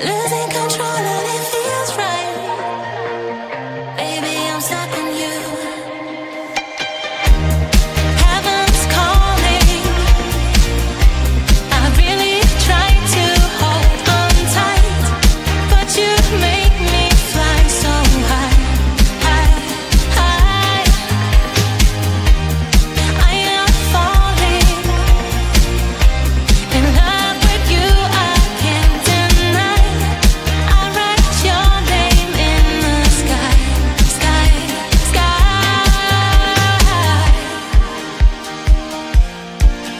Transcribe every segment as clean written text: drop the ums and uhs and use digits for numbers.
losing control and it feels right. Baby, I'm stuck on you. Heaven's calling. I really try to hold on tight, but you make me fly so high, high, high. I am falling in love with you. I can't deny. I write your name in the sky, sky, sky.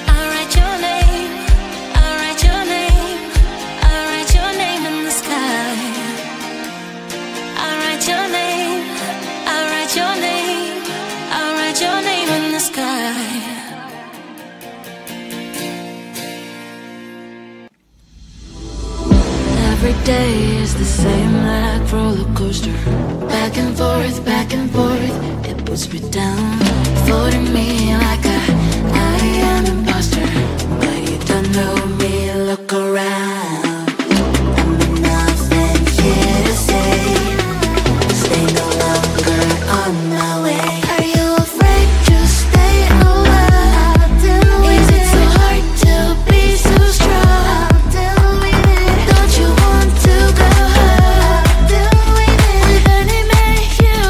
I write your name. I write your name. I write your name in the sky. I write your name. I write your name. I write your name in the sky. Every day is the same like roller coaster. Back and forth, it puts me down. Floating me like I am imposter. But you don't know me, look around. I'm nothing here to say. Stay no longer on my way. Are you afraid to stay a while? Is it so hard to be so strong? Don't you want to go home? We're gonna make you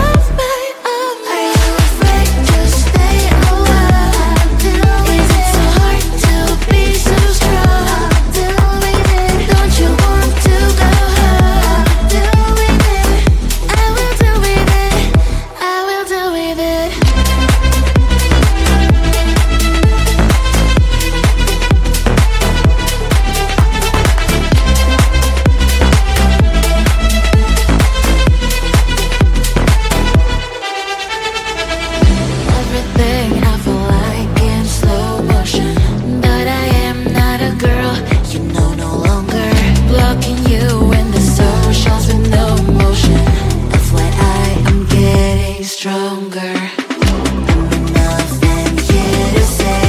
of my own. Are you afraid to stay a while? Is it so hard to be so strong? Don't you want to go home? I will do with it. I will do with it. Everything I feel like in slow motion, but I am not a girl, you know, no longer. Blocking you in the socials with no motion. FYI, I'm getting stronger. Nothing here to say.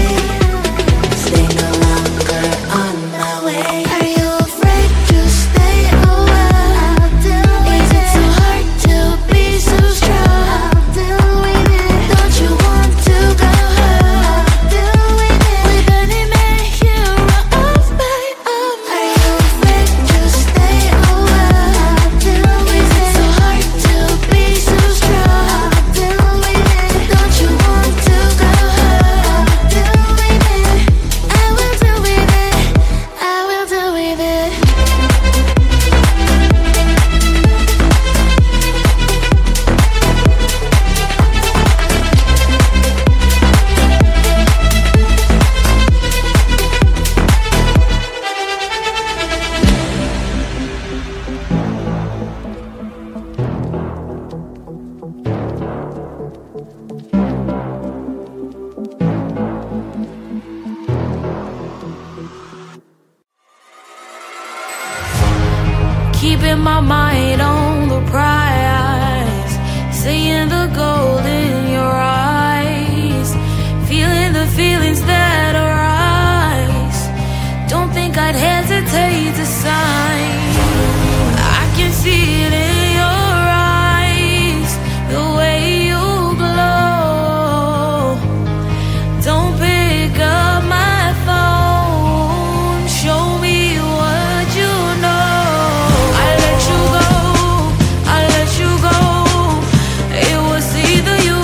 Stay no longer on my way. Are you afraid to stay a while? Is it so hard to be so strong? Don't you want to go home? We're gonna make you of my own. Are you afraid to stay a while? Is it so hard to be so strong? Don't you want to go home? I will do with it. I will do with it. Keeping my mind on the prize, seeing the gold in your eyes, feeling the feelings that arise. Don't think I'd hesitate to sign. I can see it in your eyes, the way you glow. Don't pick up my phone, show me what you know. I let you go, I let you go. It was either you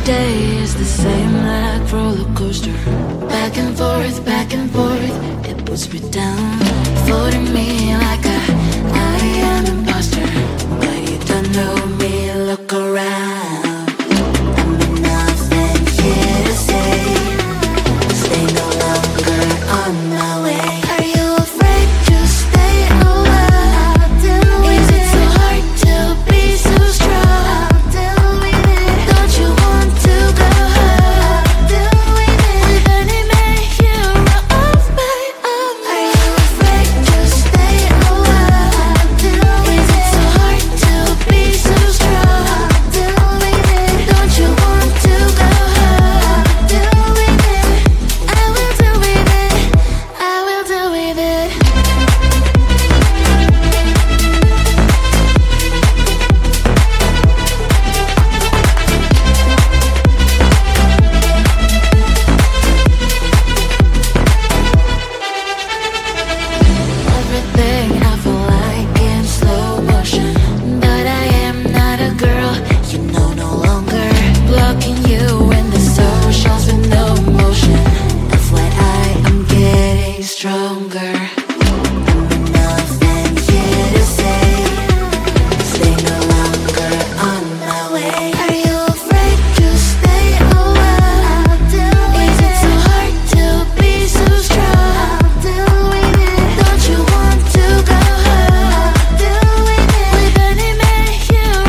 day is the same like roller coaster. Back and forth, it puts me down. Floating me like I am imposter. But you don't know me, look around. I'm nothing here to say. Stay no longer on my way. Are you afraid to stay a while? Is it so hard to be so strong? Don't you want to go home? With any man hero of my own. Are you afraid to stay a while? Is it so hard to be so strong? Don't you want to go home? I will do with it. I will do with it. Everything I feel like in slow motion. But I am not a girl, you know, no longer. Blocking you in the socials with no emotion. FYI, I'm getting stronger. I'm nothing here to say. Stay no longer on my way. Are you afraid to stay a while? Is it so hard to be so strong? Don't you want to go home? With any man hero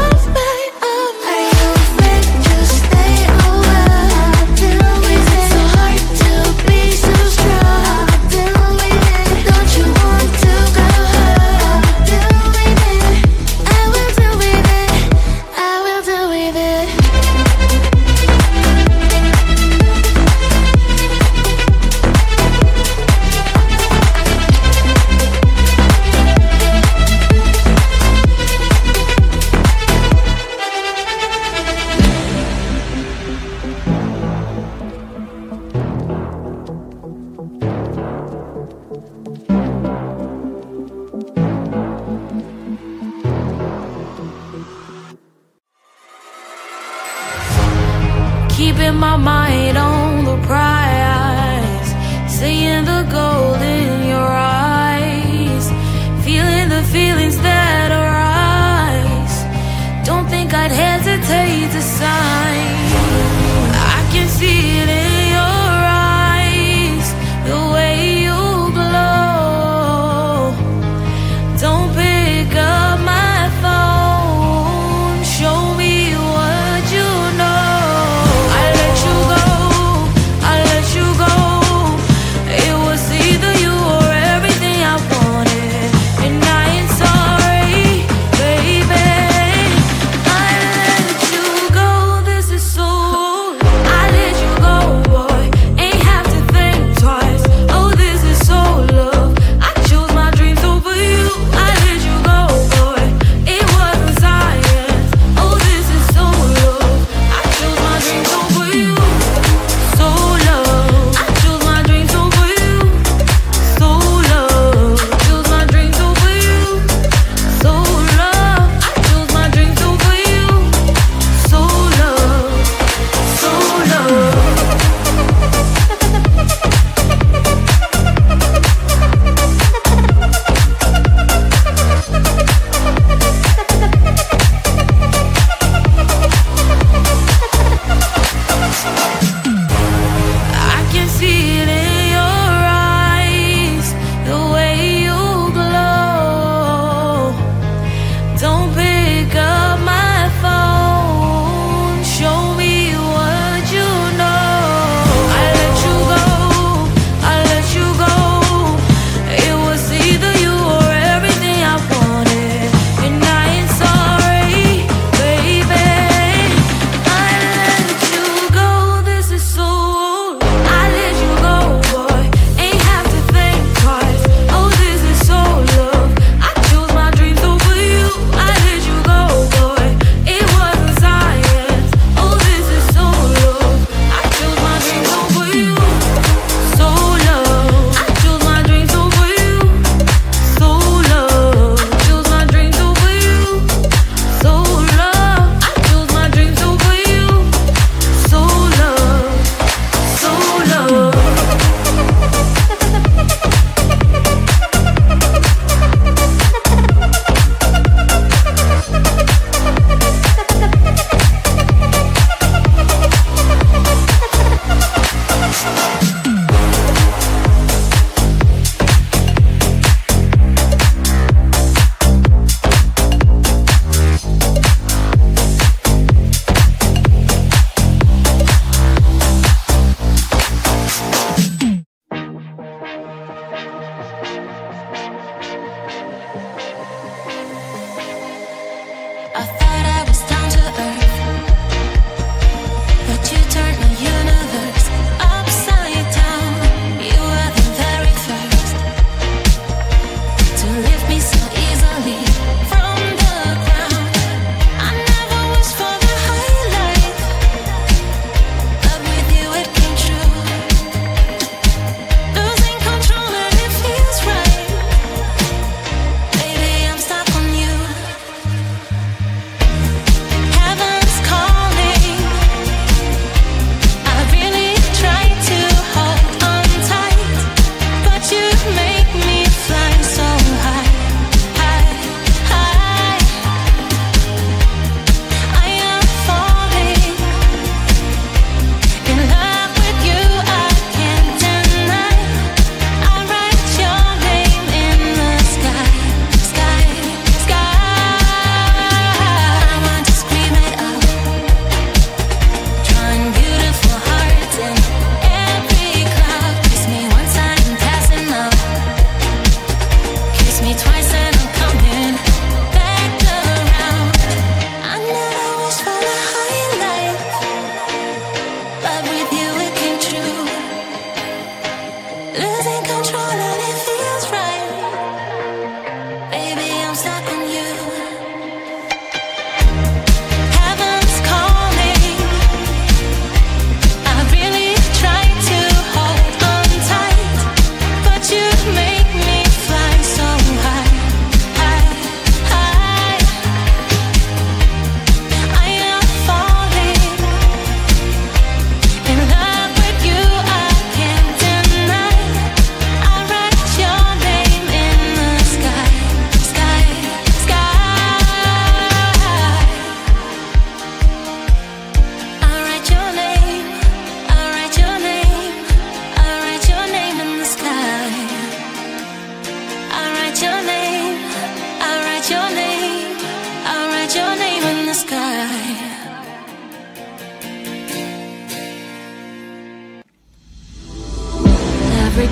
of my own. Are you afraid to stay a while? Is it so hard to be so strong? Don't you want to go home? I will do with it. I will do with it. Keeping my mind on the prize, seeing the gold in your eyes, feeling the feelings that arise. Don't think I'd hesitate to sign. I can see it in your eyes, the way you glow. Don't pick up my phone, show me what you know. I let you go.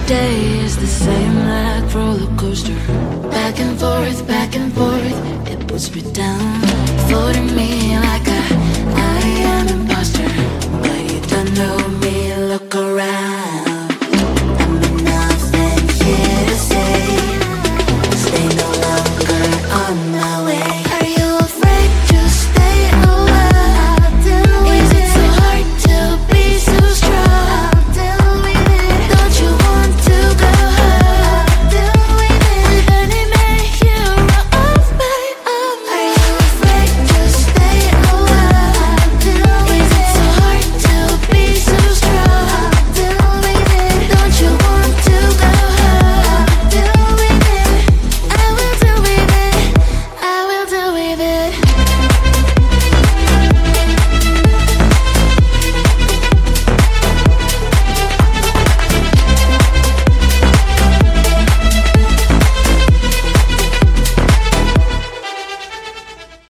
day is the same like roller coaster. Back and forth, it puts me down. Floating me like